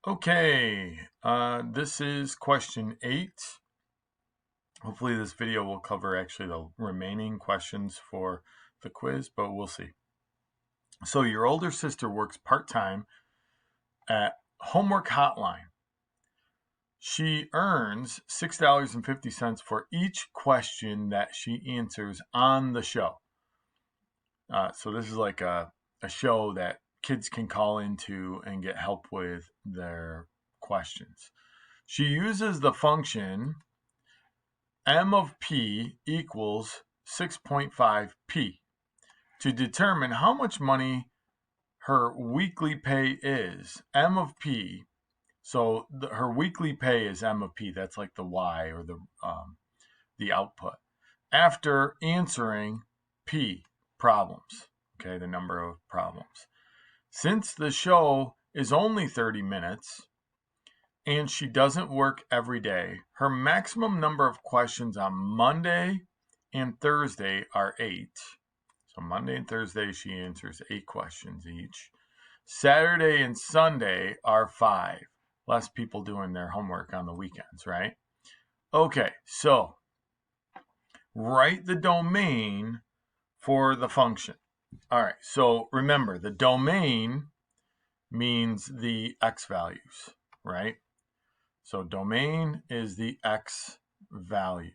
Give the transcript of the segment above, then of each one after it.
Okay, this is question 8. Hopefully this video will cover actually the remaining questions for the quiz, but we'll see. So your older sister works part-time at Homework Hotline. She earns $6.50 for each question that she answers on the show. So this is like a show that kids can call into and get help with their questions. She uses the function m of p equals 6.5p to determine how much money her weekly pay is. M of p, so her weekly pay is m of p. That's like the y, or the output, after answering p problems. Okay, the number of problems. Since the show is only 30 minutes and she doesn't work every day, her maximum number of questions on Monday and Thursday are 8. So Monday and Thursday she answers 8 questions each. Saturday and Sunday are 5. Less people doing their homework on the weekends, right? Okay, so write the domain for the function. All right, so remember, the domain means the x values, right? So domain is the x values.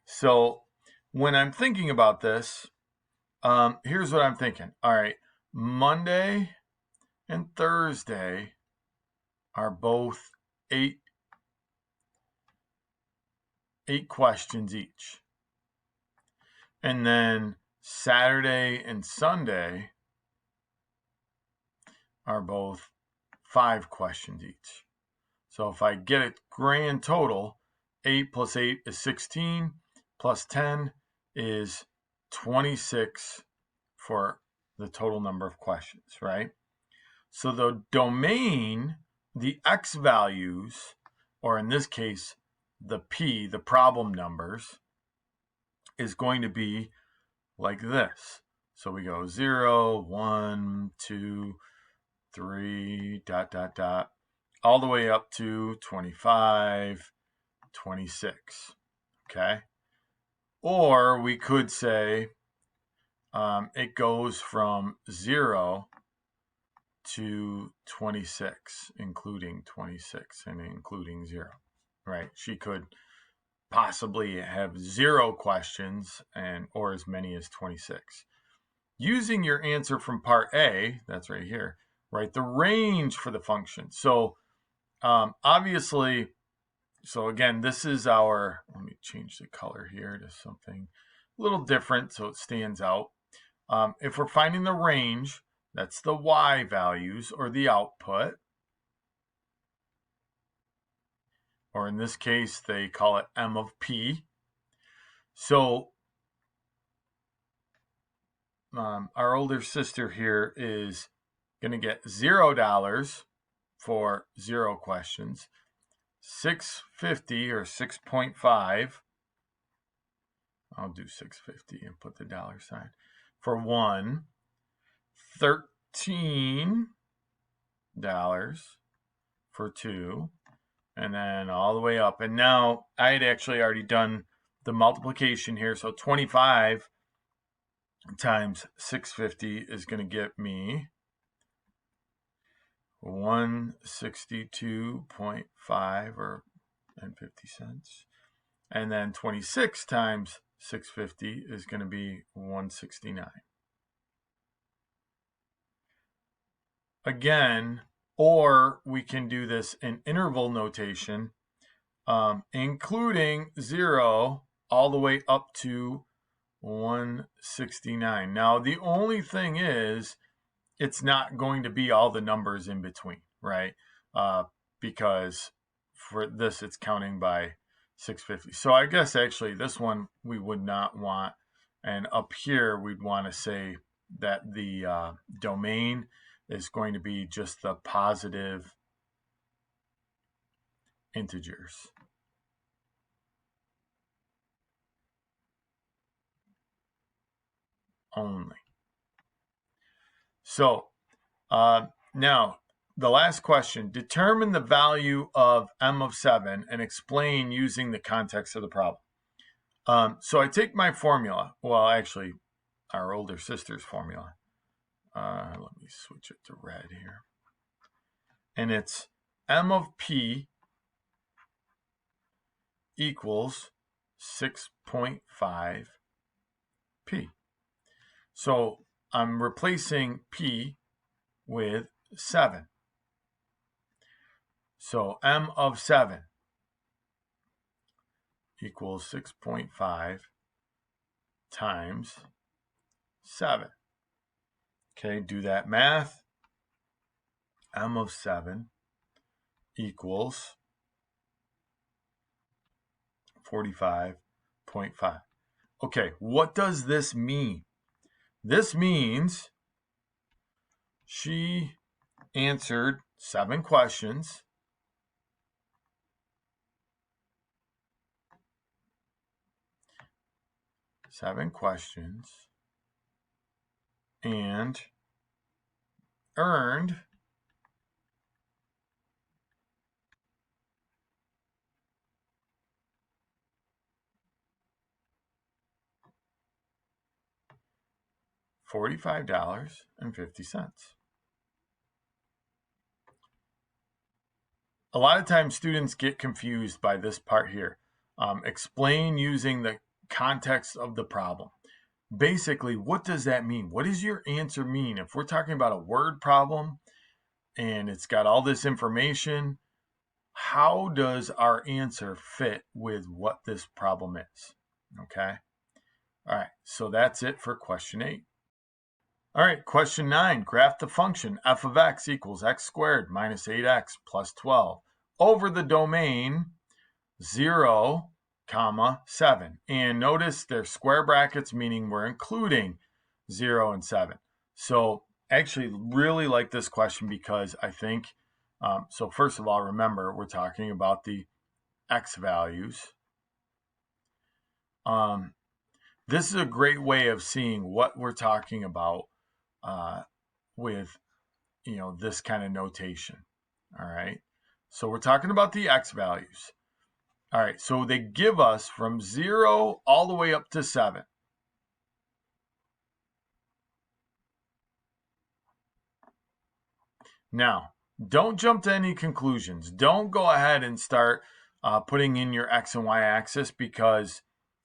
So when I'm thinking about this, here's what I'm thinking. All right, Monday and Thursday are both eight questions each. And then Saturday and Sunday are both 5 questions each. So if I get a grand total, 8 plus 8 is 16, plus 10 is 26 for the total number of questions, right? So the domain, the x values, or in this case, the p, the problem numbers, is going to be like this. So we go 0, 1, 2, 3, ... all the way up to 25, 26. Okay? Or we could say it goes from 0 to 26, including 26 and including 0. Right? She could possibly have 0 questions or as many as 26. Using your answer from part A, that's right here, right, the range for the function. So obviously, so again, this is our, let me change the color here to something a little different so it stands out. If we're finding the range, that's the y values, or the output. Or in this case, they call it m of p. So our older sister here is going to get $0 for 0 questions, $6.50 or 6.5. I'll do 650 and put the dollar sign for 1, $13 for 2, and then all the way up. And now I had actually already done the multiplication here, so 25 times 650 is going to get me 162.5 or and 50 cents. And then 26 times 650 is going to be 169. Again, or we can do this in interval notation, including 0 all the way up to 169. Now, the only thing is, it's not going to be all the numbers in between, right? Because for this, it's counting by 650. So I guess actually this one we would not want. And up here, we'd want to say that the domain is going to be just the positive integers only. So Now, the last question, determine the value of m of 7 and explain using the context of the problem. So I take my formula, well, actually, our older sister's formula. Let me switch it to red here. And it's m of p equals 6.5 p. So I'm replacing p with 7. So m of 7 equals 6.5 times 7. Okay, do that math. M of 7 equals 45.5. Okay, what does this mean? This means she answered 7 questions. And earned $45.50. A lot of times students get confused by this part here. Explain using the context of the problem. Basically, what does that mean? What does your answer mean? If we're talking about a word problem and it's got all this information, how does our answer fit with what this problem is? Okay. All right. So that's it for question 8. All right. Question 9. Graph the function f of x equals x squared minus 8x plus 12 over the domain 0, 7. And notice they're square brackets, meaning we're including 0 and 7. So actually really like this question because I think, so first of all, remember, we're talking about the x values. This is a great way of seeing what we're talking about with, this kind of notation. All right. So we're talking about the x values. All right, so they give us from 0 all the way up to 7. Now, don't jump to any conclusions. Don't go ahead and start putting in your x and y axis because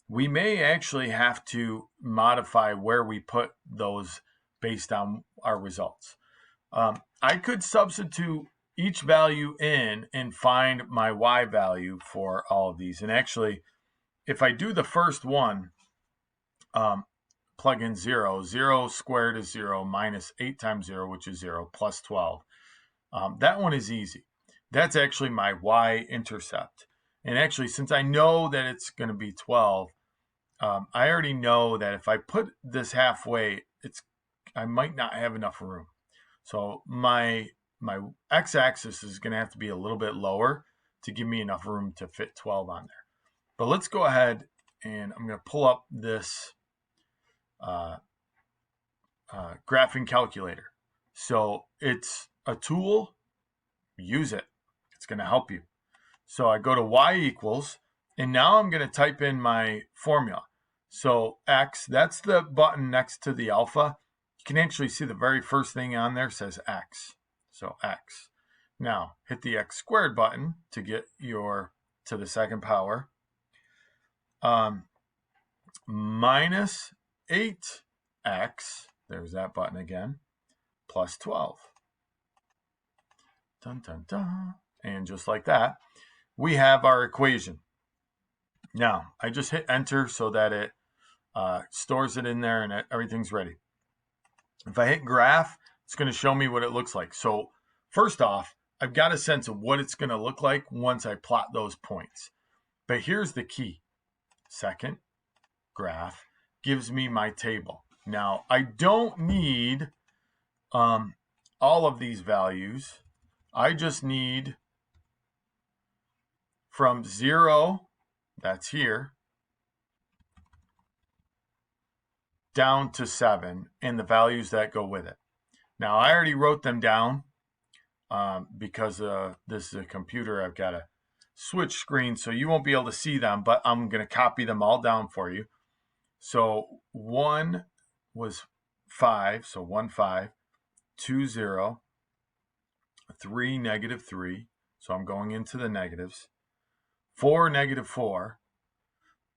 we may actually have to modify where we put those based on our results. I could substitute each value in and find my y value for all of these. And actually, if I do the first one, plug in 0. 0 squared is 0 minus 8 times 0, which is 0, plus 12. That one is easy. That's actually my y-intercept. And actually, since I know that it's going to be 12, I already know that if I put this halfway, I might not have enough room. So my x-axis is going to have to be a little bit lower to give me enough room to fit 12 on there. But let's go ahead and I'm going to pull up this graphing calculator. So it's a tool, use it. It's going to help you. So I go to y equals, and now I'm going to type in my formula. So x, that's the button next to the alpha. You can actually see the very first thing on there says x. So x. Now hit the x squared button to get to the second power. Minus 8x, there's that button again, plus 12. Dun, dun, dun. And just like that, we have our equation. Now, I just hit enter so that it stores it in there and everything's ready. If I hit graph, it's going to show me what it looks like. So first off, I've got a sense of what it's going to look like once I plot those points. But here's the key. Second, graph gives me my table. Now, I don't need all of these values. I just need from 0, that's here, down to 7, and the values that go with it. Now, I already wrote them down because this is a computer. I've got to switch screens, so you won't be able to see them, but I'm going to copy them all down for you. So 1 was 5, so 1, 5, 2, 0, 3, negative 3, so I'm going into the negatives, 4, negative 4,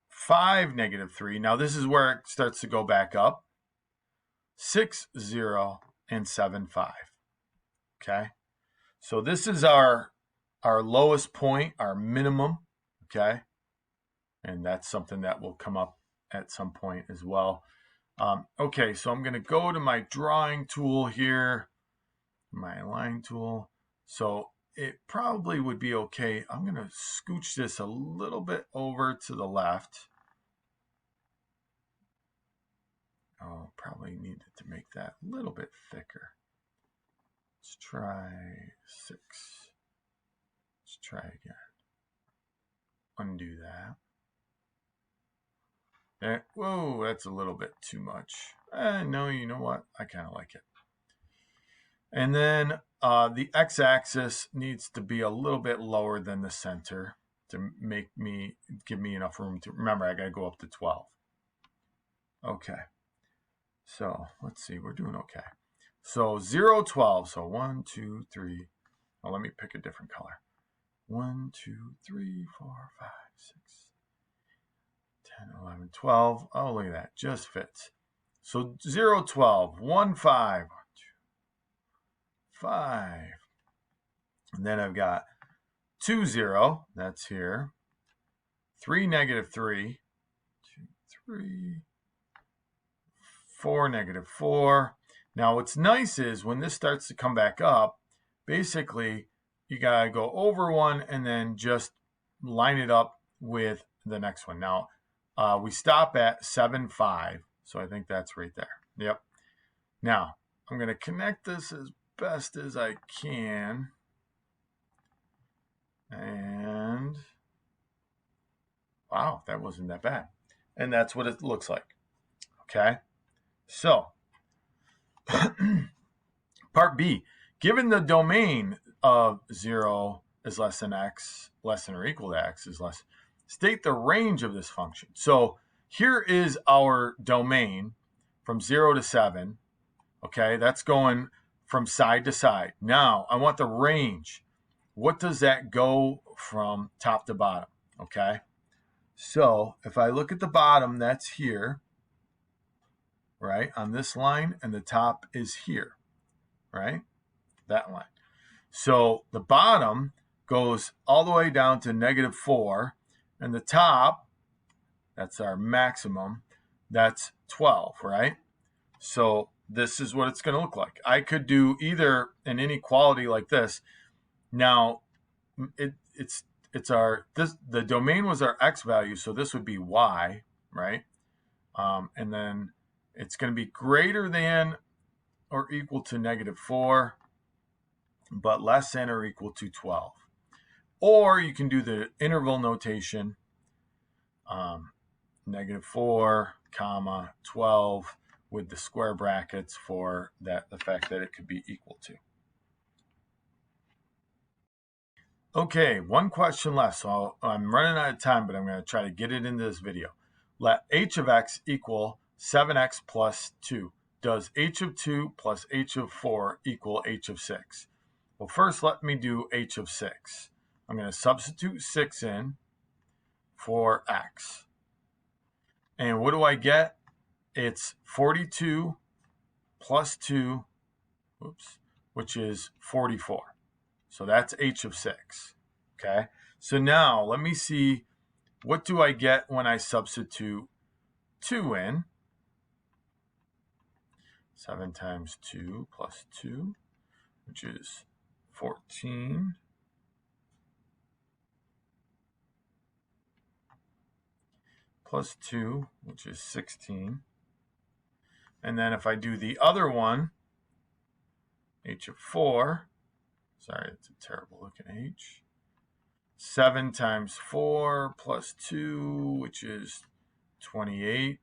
5, negative 3. Now this is where it starts to go back up. 6, 0, and 7, 5. Okay, so this is our lowest point, our minimum. Okay, and that's something that will come up at some point as well. Okay, so I'm going to go to my drawing tool here, my line tool. So it probably would be okay. I'm going to scooch this a little bit over to the left. Oh, probably needed to make that a little bit thicker. Let's try 6. Let's try again. Undo that. Whoa, that's a little bit too much. No, you know what? I kind of like it. And then the x-axis needs to be a little bit lower than the center to give me enough room to remember. I got to go up to 12. Okay. So let's see. We're doing okay. So 0, 12. So 1, 2, 3. Well, let me pick a different color. 1, 2, 3, 4, 5, 6, 10, 11, 12. Oh, look at that. Just fits. So 0, 12. 1, 5. 1, 2, 5. And then I've got 2, 0. That's here. 3, negative 3. 2, 3. 4, negative 4. Now what's nice is when this starts to come back up, basically you got to go over one and then just line it up with the next one. Now we stop at 7, 5. So I think that's right there. Yep. Now I'm going to connect this as best as I can. And wow, that wasn't that bad. And that's what it looks like. Okay. So part B, given the domain of 0 is less than x, less than or equal to x is less, state the range of this function. So here is our domain from 0 to 7. Okay, that's going from side to side. Now I want the range. What does that go from top to bottom? Okay, so if I look at the bottom, that's here, right, on this line, and the top is here, right, that line. So the bottom goes all the way down to negative 4, and the top, that's our maximum, that's 12, right? So this is what it's going to look like. I could do either an inequality like this. Now, the domain was our x value, so this would be y, right? And then it's going to be greater than or equal to negative 4, but less than or equal to 12. Or you can do the interval notation, negative 4, comma, 12, with the square brackets for the fact that it could be equal to. Okay, one question left. So I'm running out of time, but I'm going to try to get it into this video. Let h of x equal 7x plus 2. Does h of 2 plus h of 4 equal h of 6? Well, first let me do h of 6. I'm going to substitute 6 in for x. And what do I get? It's 42 plus 2, which is 44. So that's h of 6. Okay. So now let me see, what do I get when I substitute 2 in? 7 times 2 plus 2, which is 14. Plus 2, which is 16. And then if I do the other one, h of 4, sorry, it's a terrible looking h. 7 times 4 plus 2, which is 28,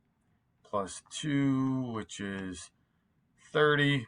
plus 2, which is 30.